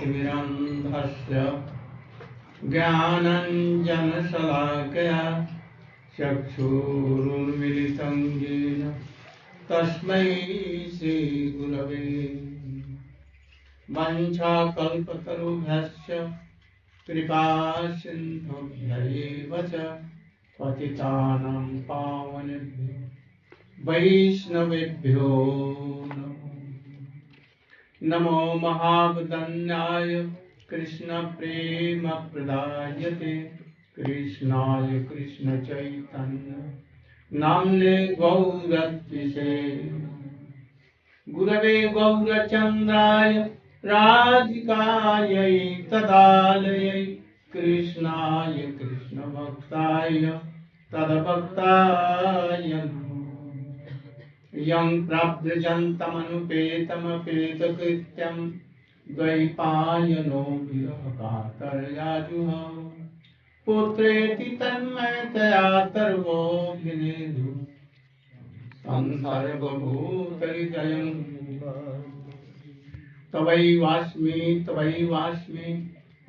ज्ञानतिमिरन्धस्य ज्ञानञ्जनशलाकया चक्षुरुन्मिलितं येन तस्मै श्रीगुरवे वञ्चाकल्पतरुभ्यश्च कृपासिन्धुभ्यैव च पतितानां पावनेभ्यो वैष्णवेभ्यो नमो महावदन्याय कृष्णप्रेमप्रदायते कृष्णाय कृष्णचैतन्य नाम्ने गौरत्विषे गुरवे गौरचन्द्राय राधिकायै तदालयै कृष्णाय कृष्णभक्ताय तद्भक्ताय यं प्रव्रजन्तमनुपेतमपेतकृत्यं द्वैपायनो विरहकातर्याजुहाव पुत्रेति तन्मयतया सर्वोऽभिनेदु तं सर्वभूतहृदयं तवैवास्मि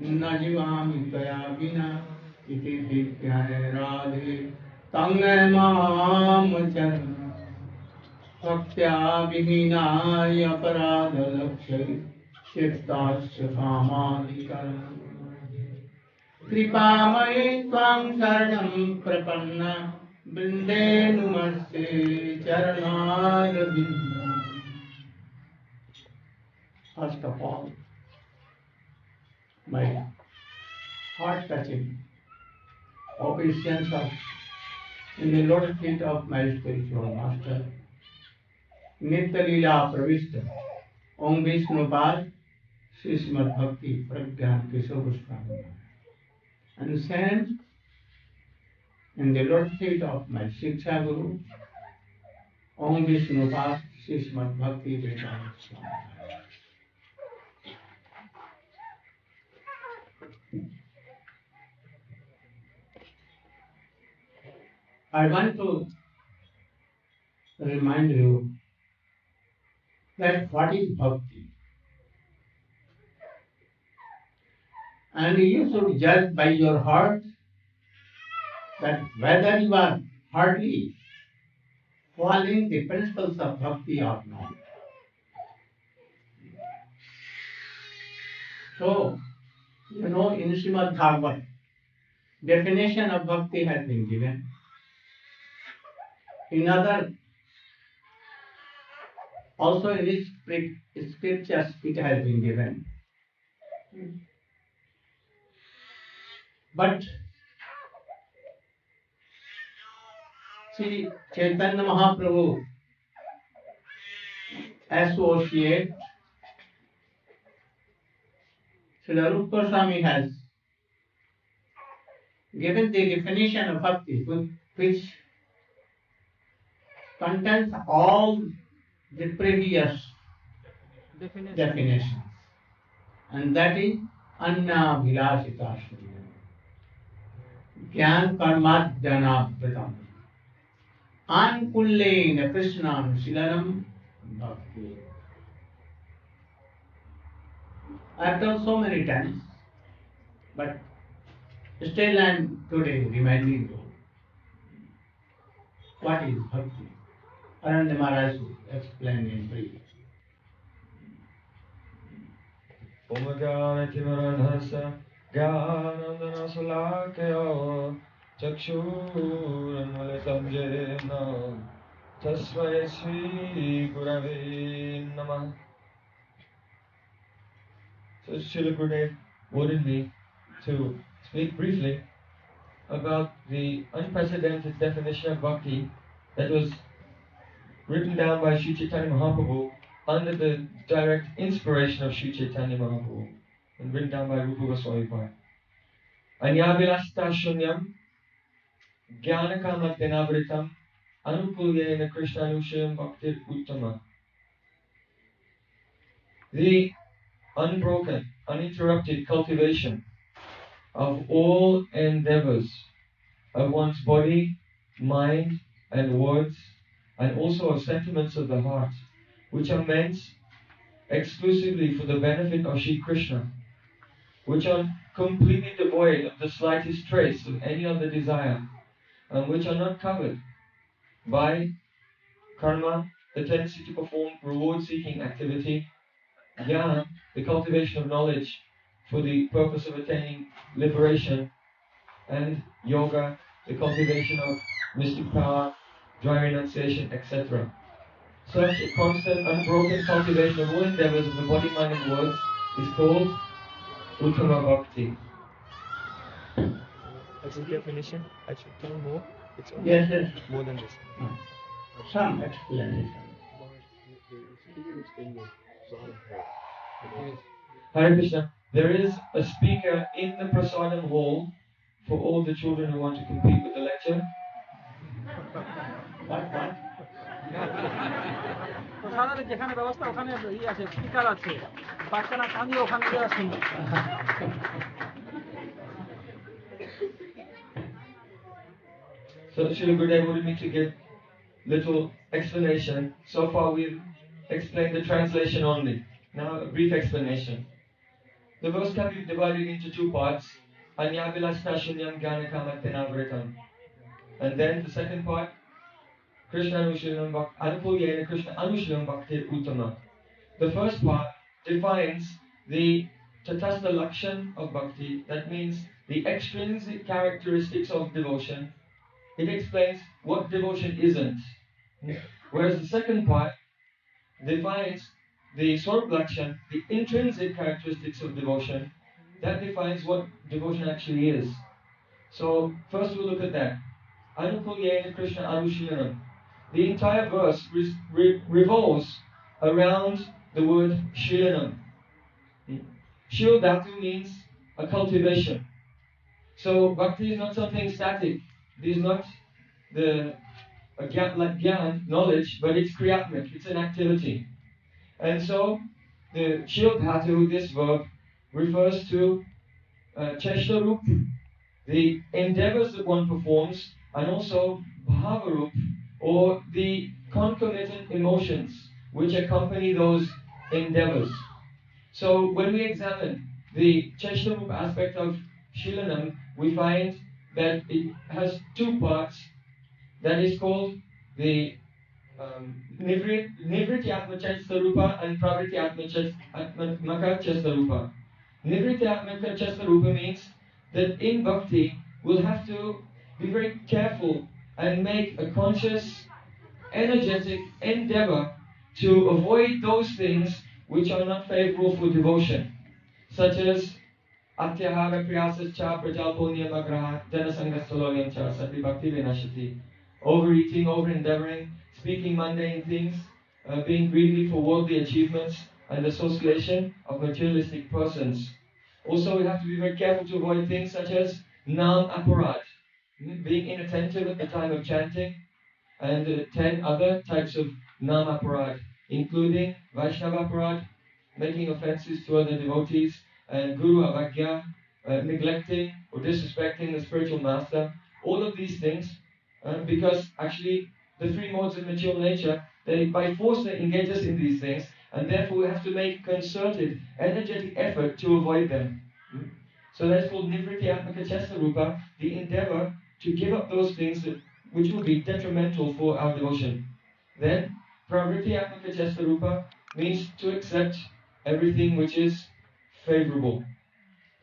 न जीवामि त्वया विना इति विज्ञाय राधे तं मां भक्त्या विहीनाय अपराधलक्ष्यै क्षिप्तास्य कामाधिकरणम् कृपामये त्वां शरणं प्रपन्ना वृन्दे नुमस्ते चरणारविन्दम्। First of all, my heart-touching obeisance in the lotus feet of my spiritual master, Nitya Leela Pravishta, Om Vishnupad, Srimad Bhakti Pragyan Kishore Goswami, and stand in the lotus feet of my Shiksha Guru, Om Vishnupad, Srimad Bhakti Vedanta Swami. I want to remind you that what is bhakti, and you should judge by your heart that whether you are hardly following the principles of bhakti or not. So, in Srimad Bhagavad, definition of bhakti has been given. In other, also in this scriptures, it has been given. But see, Chaitanya Mahaprabhu associate Srila Rupa Goswami has given the definition of bhakti, which contains all the previous definitions, and that is Anna Vilasita Gyan Karmadhyanapratam Ankullena Krishnam Shilanam Bhakti. I have told so many times, but still I am today reminding you what is bhakti. Aranya Maharaj explained in brief. Umagyanatimarandhasa Gyanandanasalakaya Chakshuranmalitam Jena Tasmai Sri Gurave Namah. So Srila Gurudev ordered me to speak briefly about the unprecedented definition of bhakti that was written down by Sri Chaitanya Mahaprabhu under the direct inspiration of Sri Chaitanya Mahaprabhu and written down by Rupa Goswami Pai. Anyavilasta shunyam jnanakamadyanavritam anukulyena krishnanushayam bhaktir uttama. The unbroken, uninterrupted cultivation of all endeavors of one's body, mind and words, and also of sentiments of the heart, which are meant exclusively for the benefit of Sri Krishna which are completely devoid of the slightest trace of any other desire, and which are not covered by karma, the tendency to perform reward-seeking activity, jnana, the cultivation of knowledge for the purpose of attaining liberation, and yoga, the cultivation of mystic power, dry renunciation, etc. Such a constant, unbroken cultivation of all endeavors of the body, mind, and words is called Uttama Bhakti. That's the definition. I should tell more. It's only Yes. more than this. Some explanation. Hare Krishna. There is a speaker in the prasadam hall for all the children who want to compete with the lecture. What? প্রসাদের যেখানে ব্যবস্থা ওখানে আছে speaker আছে বাচ্চারা কাঁদিয়ে ওখানে গিয়ে শুনবে So Srila Gurudev wanted me to give little explanation. So far we've explained the translation only. Now a brief explanation. The verse can be divided into two parts. Anyabilasna shunyam jnanakamattenavritam. And then the second part, Krishna Anushilam Bhakti Anupuyena Krishna Anushilam Bhakti Uttama. The first part defines the tatastha lakshan of bhakti, that means the extrinsic characteristics of devotion. It explains what devotion isn't. Whereas the second part defines the swarup lakshan, the intrinsic characteristics of devotion. That defines what devotion actually is. So first we'll look at that. Anukulyena Krishna Anushilanam. The entire verse revolves around the word shilanam. Shil dhatu means a cultivation. So bhakti is not something static. It is not like gyan, knowledge, but it's kriyatmik, it's an activity. And so the shil dhatu, this verb, refers to cheshtarup, the endeavors that one performs, and also bhavarup, or the concomitant emotions which accompany those endeavors. So when we examine the cheshtarup aspect of shilanam, we find that it has two parts. That is called the Nivriti Atmaka Chestarupa and Pravriti Atmaka Chestarupa. Nivriti Atmaka Chestarupa means that in bhakti we'll have to be very careful and make a conscious, energetic endeavor to avoid those things which are not favorable for devotion, such as Atyahara Priyasascha Prajalponya Magraha Janasangasaloyam Cha Sati Bhakti Vinashati. Overeating, over-endeavoring, speaking mundane things, being greedy for worldly achievements, and association of materialistic persons. Also, we have to be very careful to avoid things such as nam aparad, being inattentive at the time of chanting, and 10 other types of nam aparad, including Vaishnava aparad, making offenses to other devotees, and guru avagya, neglecting or disrespecting the spiritual master. All of these things, because actually the three modes of material nature, they by force they engage us in these things, and therefore we have to make concerted, energetic effort to avoid them. So that's called Nivriti Atmaka Chestarupa, the endeavor to give up those things which will be detrimental for our devotion. Then Pravriti Atmaka Chestarupa means to accept everything which is favorable.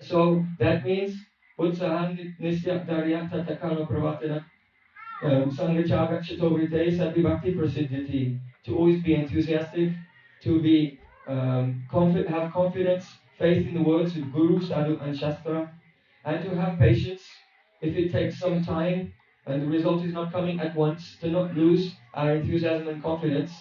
So that means Utsahan Nisya Daryata Takano Pravatana to always be enthusiastic, to be have confidence, faith in the words of Guru, Sadhu and Shastra, and to have patience if it takes some time and the result is not coming at once, to not lose our enthusiasm and confidence,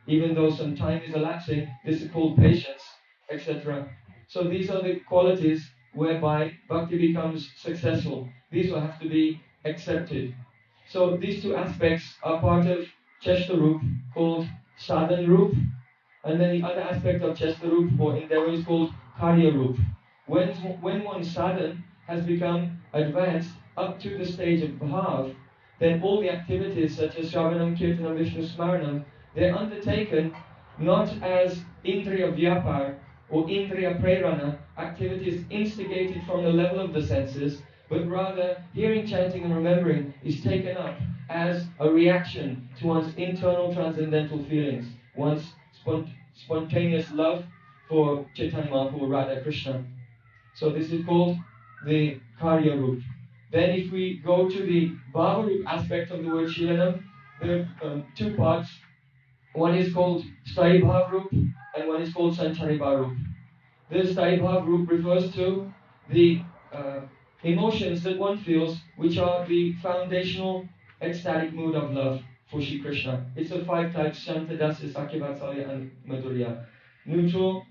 even though some time is elapsing. This is called patience, etc. So these are the qualities whereby bhakti becomes successful. These will have to be accepted. So these two aspects are part of Cheshtarup called Sadhan Rup, and then the other aspect of Cheshtarup or endeavor is called Karya Rup. When one's sadhan has become advanced up to the stage of bhav, then all the activities such as Shravanam, Kirtanam, Vishnu Smaranam, they're undertaken not as Indriya Vyapar, or indriya prerana, activities instigated from the level of the senses, but rather hearing, chanting and remembering is taken up as a reaction to one's internal transcendental feelings, one's spontaneous love for Chaitanya Mahaprabhu, Radha Krishna. So this is called the Karya Roop. Then if we go to the Bhava Roop aspect of the word Shilanam, there are two parts. One is called Sthayi Bhav Roop and one is called Sanchari Bhav Roop. The Sthayi Bhav Roop refers to the emotions that one feels, which are the foundational ecstatic mood of love for Shri Krishna. It's the 5 types: Shanta, Dasa, Sakya, Vatsalya and Madhurya. Neutral,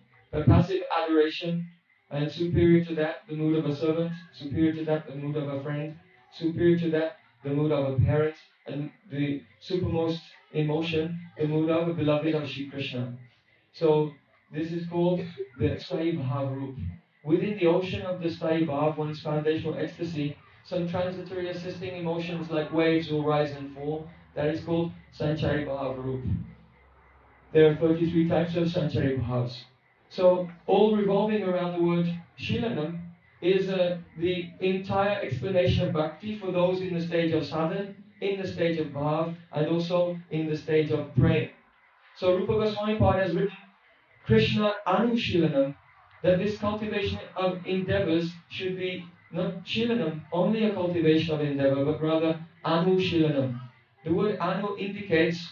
passive adoration, and superior to that, the mood of a servant; superior to that, the mood of a friend; superior to that, the mood of a parent; and the supermost emotion, the mood of a beloved of Shri Krishna. So this is called the Sthayi Bhav Roop. Within the ocean of the Sthayi Bhav, one's foundational ecstasy, some transitory assisting emotions like waves will rise and fall. That is called Sanchari Bhav Roop. There are 33 types of Sanchari Bhavs. So all revolving around the word Shilanam is the entire explanation of bhakti for those in the stage of sadhana, in the stage of bhav, and also in the stage of prema. So Rupa Goswami Pad has written Krishna Anushilanam, that this cultivation of endeavors should be not Shilanam, only a cultivation of endeavor, but rather Anushilanam. The word Anu indicates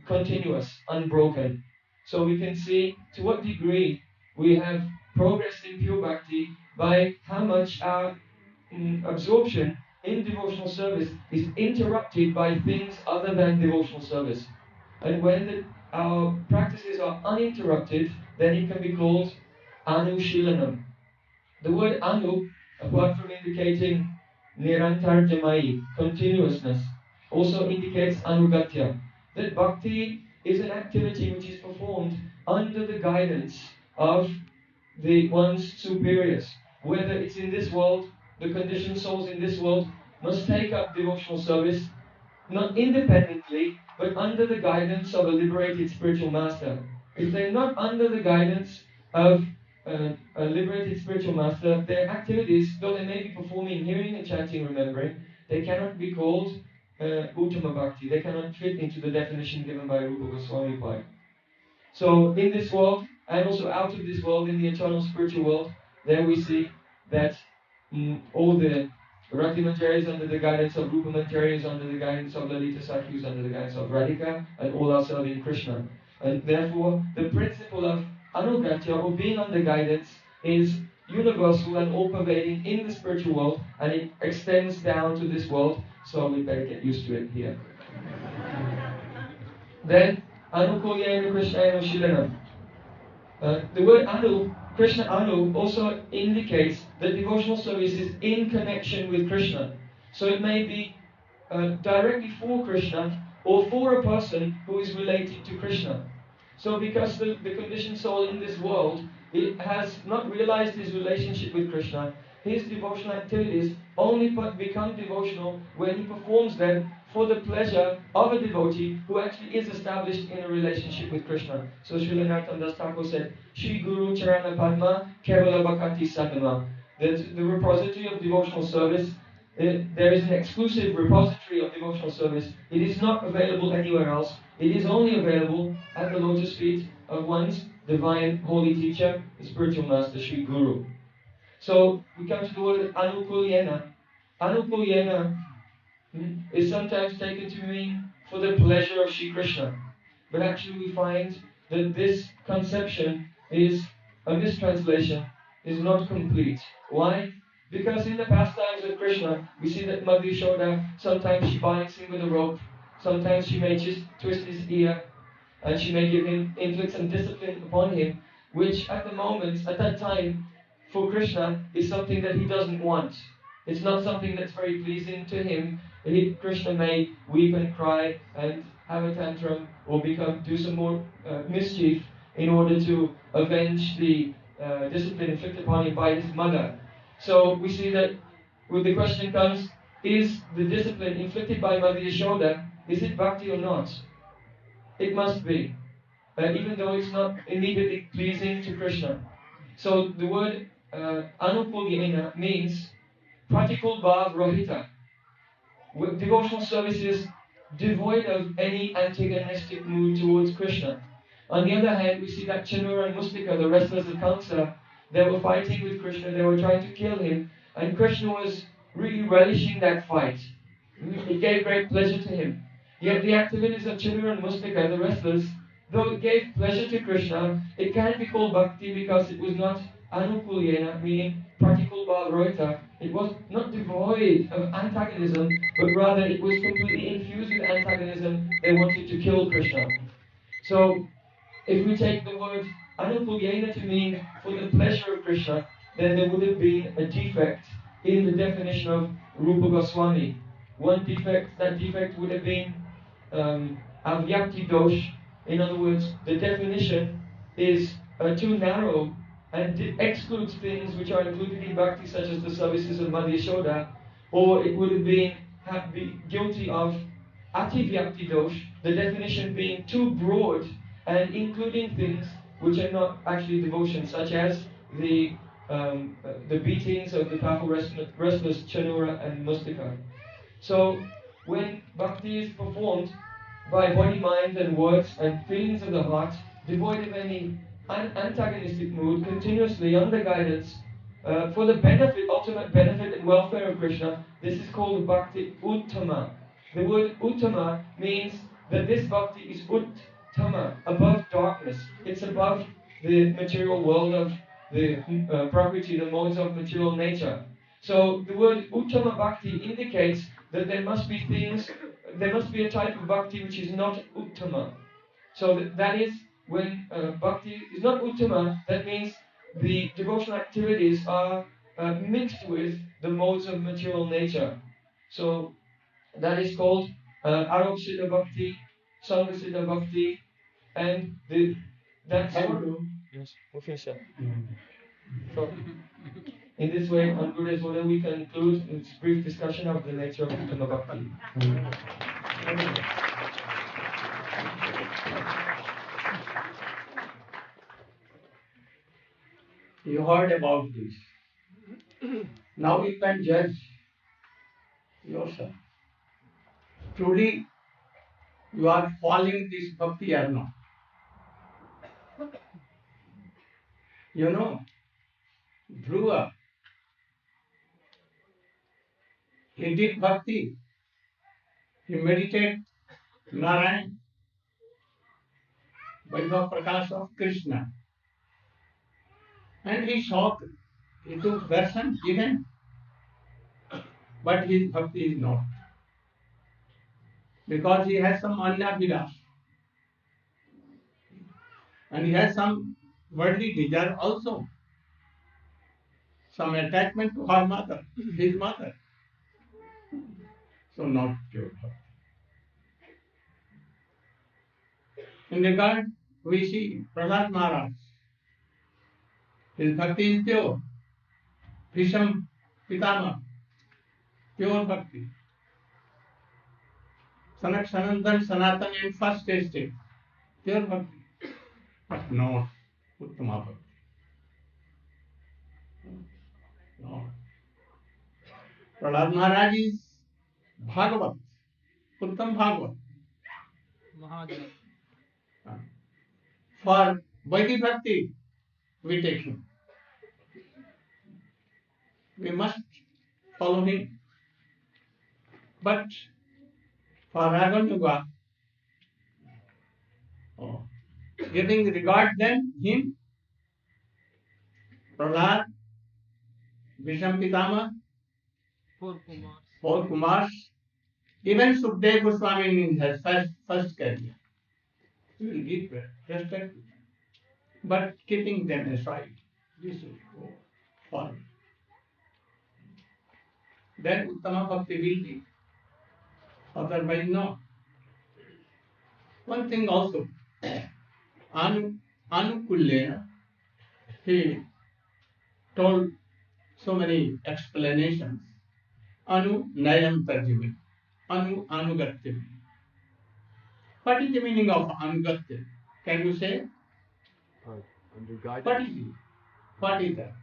continuous, unbroken. So we can see to what degree we have progressed in pure bhakti by how much our absorption in devotional service is interrupted by things other than devotional service. And when our practices are uninterrupted, then it can be called Anushilanam. The word Anu, apart from indicating Nirantarjamai, continuousness, also indicates Anugatya, that bhakti is an activity which is performed under the guidance of one's superiors. Whether it's in this world, the conditioned souls in this world must take up devotional service, not independently, but under the guidance of a liberated spiritual master. If they're not under the guidance of a liberated spiritual master, their activities, though they may be performing hearing and chanting, remembering, they cannot be called Uttama Bhakti. They cannot fit into the definition given by Rupa Goswami Pai. So in this world, and also out of this world, in the eternal spiritual world, there we see that all the Rati Manjaris under the guidance of Rupa Manjaris, under the guidance of Lalita Sakhis, under the guidance of Radhika, and all are serving Krishna. And therefore, the principle of Anugatya, or being under guidance, is universal and all-pervading in the spiritual world, and it extends down to this world, so we better get used to it here. Then, Anukulyena Krishnayana Shilanam. The word Anu, Krishna Anu, also indicates that devotional service is in connection with Krishna. So it may be directly for Krishna or for a person who is related to Krishna. So because the conditioned soul in this world, it has not realized his relationship with Krishna, his devotional activities only become devotional when he performs them for the pleasure of a devotee who actually is established in a relationship with Krishna. So Srila Narottam Das Thakur said, Shri Guru Charana Padma Kevala Bhakati Sadhana. That the repository of devotional service, there is an exclusive repository of devotional service. It is not available anywhere else. It is only available at the lotus feet of one's divine holy teacher, the spiritual master, Shri Guru. So we come to the word Anukulyena. Anukulyena is sometimes taken to mean for the pleasure of Shri Krishna. But actually we find that this conception is a mistranslation, is not complete. Why? Because in the pastimes of Krishna, we see that Mother Yashoda, sometimes she binds him with a rope, sometimes she may just twist his ear, and she may inflict some discipline upon him, which at the moment, at that time, for Krishna, is something that he doesn't want. It's not something that's very pleasing to him. Krishna may weep and cry and have a tantrum or do some more mischief in order to avenge the discipline inflicted upon him by his mother. So we see that when the question comes, is the discipline inflicted by Mother Yashoda, is it bhakti or not? It must be. Even though it's not immediately pleasing to Krishna. So the word Anukulyena means Pratikul Rohita, with devotional services devoid of any antagonistic mood towards Krishna. On the other hand, we see that Chanura and Mustika, the wrestlers of Kamsa, they were fighting with Krishna, they were trying to kill him, and Krishna was really relishing that fight. It gave great pleasure to him. Yet the activities of Chanura and Mustika, the wrestlers, though it gave pleasure to Krishna, it can't be called bhakti because it was not anukulyena, meaning practical bhavaroita. It was not devoid of antagonism, but rather it was completely infused with antagonism. They wanted to kill Krishna. So, if we take the word anukulyena to mean for the pleasure of Krishna, then there would have been a defect in the definition of Rupa Goswami. One defect, that defect would have been avyakti dosh. In other words, the definition is too narrow and excludes things which are included in bhakti, such as the services of Madhya Yashoda, or it would have been guilty of ativyakti dosh, the definition being too broad and including things which are not actually devotion, such as the beatings of the powerful wrestlers Chanura and Mustika. So, when bhakti is performed by body, mind, and words and feelings of the heart, devoid of any antagonistic mood, continuously under guidance, for the benefit, ultimate benefit and welfare of Krishna, this is called bhakti uttama. The word uttama means that this bhakti is uttama, above darkness. It's above the material world of the prakriti, the modes of material nature. So the word Uttama Bhakti indicates that there must be a type of bhakti which is not Uttama. So that is when bhakti is not Uttama, that means the devotional activities are mixed with the modes of material nature. So that is called Arokshita Bhakti, Sangasita Bhakti, and that's Yes, we finish that. so. In this way, on Buddha's order, we conclude this brief discussion of the nature of Uttama Bhakti. You heard about this. Now you can judge yourself. Truly, you are following this bhakti or not. You know, Dhruva, he did bhakti. He meditated Narayan, Vaibhav Prakash of Krishna. And he shocked. He took darshan even, but his bhakti is not. Because he has some anya vilas. And he has some worldly desire also. Some attachment to her mother, his mother. So not pure bhakti. In regard, we see Prahlad Maharaj. His bhakti is pure. Bhisham Pitama, pure bhakti. Sanak Sanandan Sanatan in first stage, pure bhakti. But not Uttama bhakti. No. Prahlad Maharaj is Bhagavat, Uttam Bhagavat. Mahajan. For Vaidhi Bhakti, we take him. We must follow him. But for Raganuga, giving regard then him, Prahlad, Bhisham Pitama, four Kumars, even Sukdev Goswami in his first career. We will give respect, but keeping them aside, we should go forward. Then Uttama Bhakti will be. Otherwise, no. One thing also, Anukulyena, he told so many explanations. Anu Nayam Tarjumi, Anugatya. What is the meaning of Anugatya? Can you say? Under guidance. What is it? What is that?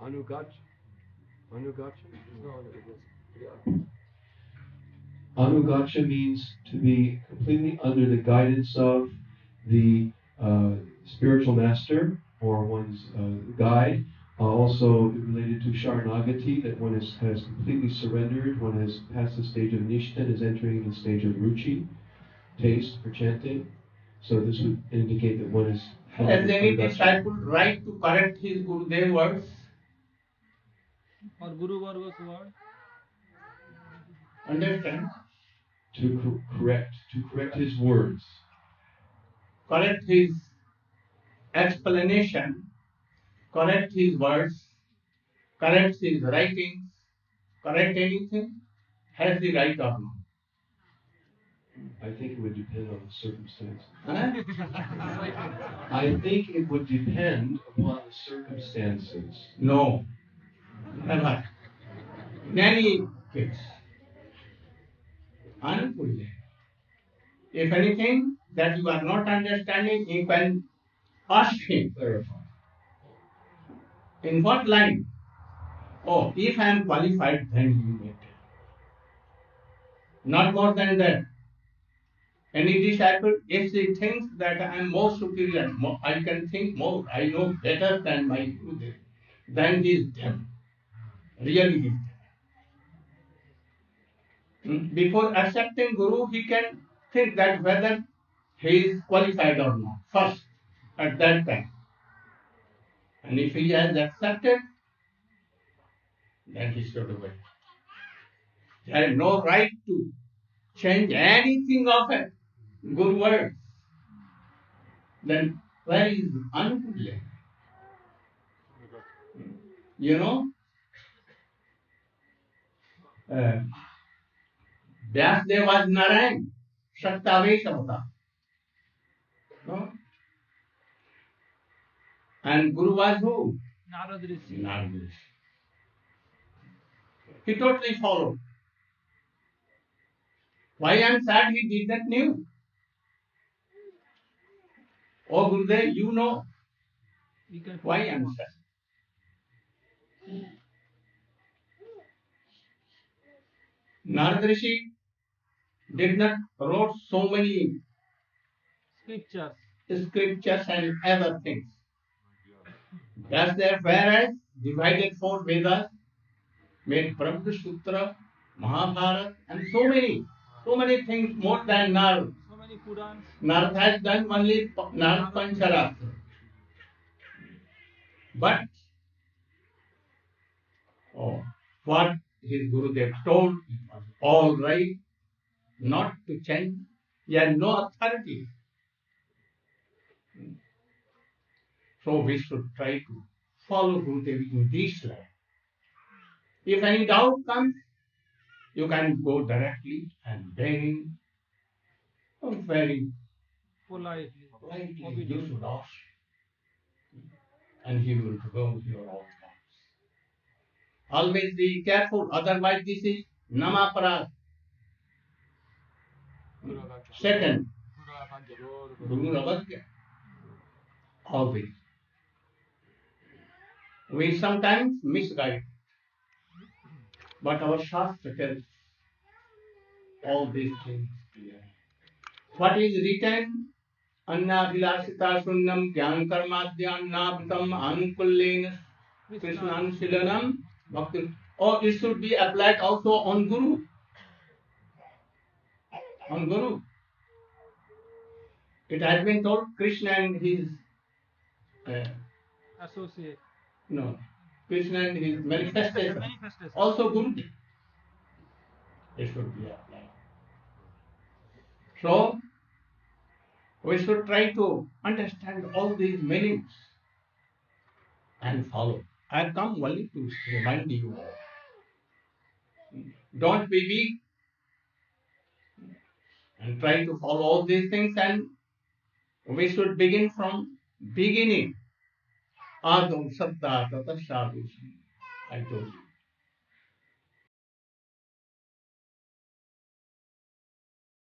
Anugacha? Anugacha? No, Anugacha means to be completely under the guidance of the spiritual master or one's guide. Also related to Sharanagati, that one has completely surrendered, one has passed the stage of Nishta and is entering the stage of Ruchi, taste for chanting. So this would indicate that one is... Has any disciple right to correct his Gurudev words? Or Guru Varga's word? Understand? To correct his words. Correct his explanation, correct his words, correct his writings, correct anything, has the right or not? I think it would depend on the circumstances. Huh? I think it would depend upon the circumstances. No, never. In any case, Anukulya. If anything that you are not understanding, you can ask him. Clarify. In what line? Oh, if I am qualified, then you may tell. Not more than that. Any disciple, if he thinks that I am more superior, I can think more, I know better than my Gurudev, then he is devil. Really he is devil. Before accepting Guru, he can think that whether he is qualified or not, first, at that time. And if he has accepted, then he should obey. There is no right to change anything of it. Good words. Then where is Anukulya? You know, Vyasdev was Narayan, Shaktavesh Avatar. No? And Guru was who? Narad Rishi. Narad Rishi. He totally followed. Why I am sad he did not knew? Oh Gurudev, you know why I am sad. Narad Rishi did not wrote so many scriptures and other things. That's there, whereas divided four Vedas, made Brahma Sutra, Mahabharata, and so many things more than Narad. So many Purans. Narad has done only Narad Pancharatra. But what his Gurudev told, it was all right, not to change. He had no authority. So we should try to follow Gurudev in this life. If any doubt comes, you can go directly and bearing, very politely, you should ask. And he will go your all doubts. Always be careful, otherwise this is Namaparad. Second, Guru Avagya. Always. We sometimes misguide, but our Shastra tells all these things clearly. What is written? Anna vilasita sunnam jnana karmadhyanavitam anukullena krishnansilanam bhakti. Or it should be applied also on Guru. On Guru. It has been told Krishna and his associate. No. Krishna and his manifestation. Also Guru. It should be applied. So, we should try to understand all these meanings and follow. I have come only to remind you. Don't be weak and try to follow all these things, and we should begin from beginning. Adam Satta Tata Sadhu. I told you.